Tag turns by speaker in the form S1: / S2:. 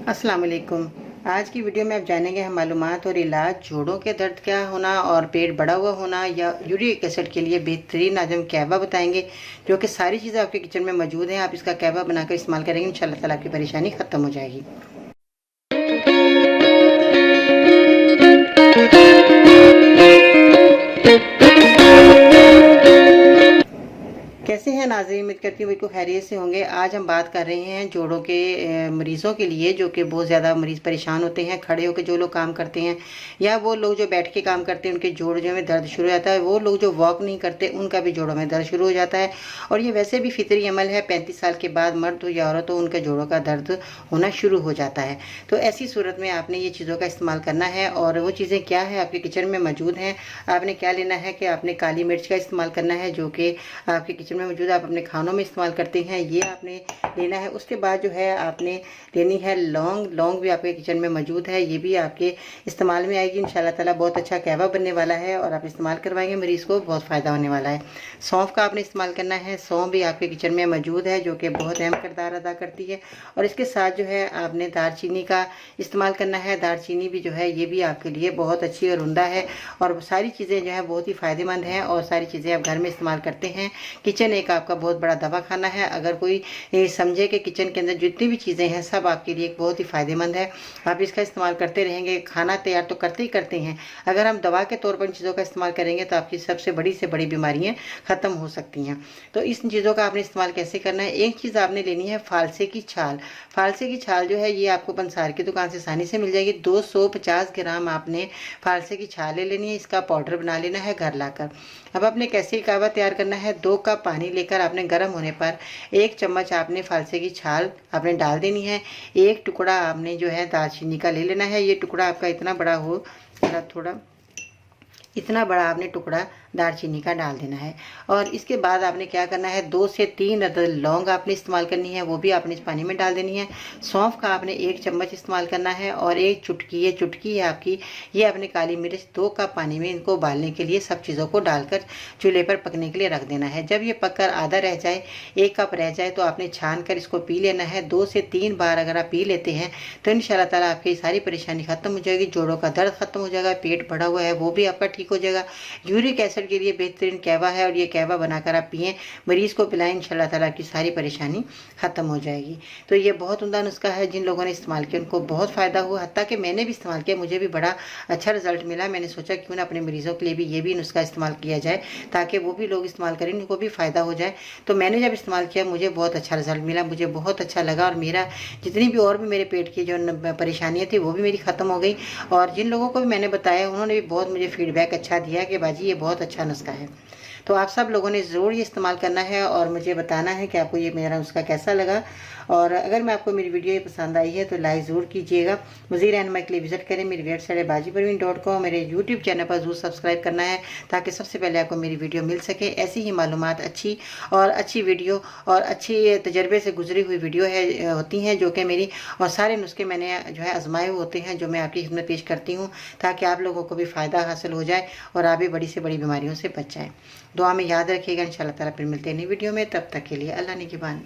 S1: अस्सलाम वालेकुम। आज की वीडियो में आप जानेंगे हम मालूमात और इलाज जोड़ों के दर्द क्या होना और पेट बड़ा हुआ होना या यूरिक एसिड के लिए बेहतरीन आज हम कहवा बताएंगे, जो कि सारी चीज़ें आपके किचन में मौजूद हैं। आप इसका कहवा बनाकर इस्तेमाल करेंगे, इंशाल्लाह ताला आपकी परेशानी ख़त्म हो जाएगी। कैसे हैं नाज़रीन, उम्मीद करती हूँ बिल्कुल खैरियत से होंगे। आज हम बात कर रहे हैं जोड़ों के मरीज़ों के लिए, जो कि बहुत ज़्यादा मरीज़ परेशान होते हैं। खड़े होकर जो लोग काम करते हैं या वो लोग जो बैठ के काम करते हैं, उनके जोड़ों में दर्द शुरू हो जाता है। वो लोग जो वॉक नहीं करते, उनका भी जोड़ों में दर्द शुरू हो जाता है। और ये वैसे भी फितरी अमल है, 35 साल के बाद मर्द हो या औरत हो, उनके जोड़ों का दर्द होना शुरू हो जाता है। तो ऐसी सूरत में आपने ये चीज़ों का इस्तेमाल करना है। और वो चीज़ें क्या है आपके किचन में मौजूद हैं। आपने क्या लेना है कि आपने काली मिर्च का इस्तेमाल करना है, जो कि आपके किचन में मौजूद, आप अपने खानों में इस्तेमाल करते हैं, ये आपने लेना है। उसके बाद जो है आपने लेनी है लौंग। लौंग भी आपके किचन में मौजूद है, ये भी आपके इस्तेमाल में आएगी। इंशाल्लाह ताला बहुत अच्छा कहवा बनने वाला है और आप इस्तेमाल करवाएंगे, मरीज़ को बहुत फ़ायदा होने वाला है। सौंफ का आपने इस्तेमाल करना है। सौंफ भी आपके किचन में मौजूद है, जो कि बहुत अहम किरदार अदा करती है। और इसके साथ जो है आपने दालचीनी का इस्तेमाल करना है। दालचीनी भी जो है ये भी आपके लिए बहुत अच्छी और उम्दा है। और सारी चीज़ें जो है बहुत ही फ़ायदेमंद हैं और सारी चीज़ें आप घर में इस्तेमाल करते हैं। किचन एक आपका बहुत बड़ा दवाखाना है। अगर कोई समझे कि किचन के अंदर जितनी भी चीज़ें हैं सब आपके लिए बहुत ही फ़ायदेमंद है। आप इसका इस्तेमाल करते रहेंगे। खाना तैयार तो करते ही करते हैं, अगर हम दवा के तौर पर इन चीज़ों का इस्तेमाल करेंगे तो आपकी सबसे बड़ी से बड़ी बीमारियाँ ख़त्म हो सकती हैं। तो इस चीज़ों का आपने इस्तेमाल कैसे करना है, एक चीज़ आपने लेनी है फालसे की छाल। फालसे की छाल जो है ये आपको पंसार की दुकान से आसानी से मिल जाएगी। 250 ग्राम आपने फालसे की छाल ले लेनी है। इसका पाउडर बना लेना है घर लाकर। अब आपने कैसे कहवा तैयार करना है, 2 कप पानी लेकर आपने गर्म होने पर 1 चम्मच आपने फालसे की छाल आपने डाल देनी है। एक टुकड़ा आपने जो है दालचीनी का ले लेना है। ये टुकड़ा आपका इतना बड़ा हो, थोड़ा इतना बड़ा आपने टुकड़ा दालचीनी का डाल देना है। और इसके बाद आपने क्या करना है, 2 से 3 अदद लौंग आपने इस्तेमाल करनी है, वो भी आपने इस पानी में डाल देनी है। सौंफ का आपने 1 चम्मच इस्तेमाल करना है और एक चुटकी, ये चुटकी है आपकी, ये आपने काली मिर्च 2 कप पानी में इनको उबालने के लिए सब चीज़ों को डालकर चूल्हे पर पकने के लिए रख देना है। जब ये पककर आधा रह जाए, 1 कप रह जाए, तो आपने छान कर इसको पी लेना है। 2 से 3 बार अगर आप पी लेते हैं तो इंशाल्लाह ताला आपकी सारी परेशानी खत्म हो जाएगी। जोड़ों का दर्द खत्म हो जाएगा, पेट बढ़ा हुआ है वो भी आपका ठीक हो जाएगा। यूरिक एसिड के लिए बेहतरीन कहवा है और ये कहवा बनाकर आप पिएं, मरीज़ को पिलाएं, इंशाल्लाह ताला आपकी सारी परेशानी ख़त्म हो जाएगी। तो ये बहुत उम्दा नुस्खा है, जिन लोगों ने इस्तेमाल किया उनको बहुत फ़ायदा हुआ। हत्ता कि मैंने भी इस्तेमाल किया, मुझे भी बड़ा अच्छा रिजल्ट मिला। मैंने सोचा क्यों ना अपने मरीज़ों के लिए भी ये भी नुस्खा इस्तेमाल किया जाए, ताकि वो भी लोग इस्तेमाल करें, उनको भी फ़ायदा हो जाए। तो मैंने जब इस्तेमाल किया मुझे बहुत अच्छा रिजल्ट मिला, मुझे बहुत अच्छा लगा। और मेरा जितनी भी और भी मेरे पेट की जो परेशानियाँ थी वो भी मेरी ख़त्म हो गई। और जिन लोगों को भी मैंने बताया उन्होंने भी बहुत मुझे फीडबैक अच्छा दिया कि बाजी ये बहुत अच्छा नुस्खा है। तो आप सब लोगों ने ज़रूर ये इस्तेमाल करना है और मुझे बताना है कि आपको ये मेरा नुस्खा कैसा लगा। और अगर मैं आपको मेरी वीडियो ये पसंद आई है तो लाइक ज़रूर कीजिएगा। मज़ीद रहनुमाई के लिए विजिट करें मेरी वेबसाइट है bajiparveen.com। मेरे यूट्यूब चैनल पर ज़रूर सब्सक्राइब करना है, ताकि सबसे पहले आपको मेरी वीडियो मिल सके। ऐसी ही मालूमात अच्छी और अच्छी वीडियो और अच्छी तजर्बे से गुजरी हुई वीडियो है होती हैं, जो कि मेरी, और सारे नुस्खे मैंने जो है आजमाए हुए होते हैं, जो मैं आपकी खिदमत पेश करती हूँ, ताकि आप लोगों को भी फ़ायदा हासिल हो जाए और आप भी बड़ी से बड़ी बीमारियों से बच जाएँ। दुआ में याद रखिएगा। इंशाल्लाह ताला फिर मिलते हैं नई वीडियो में, तब तक के लिए अल्लाह निगहबान।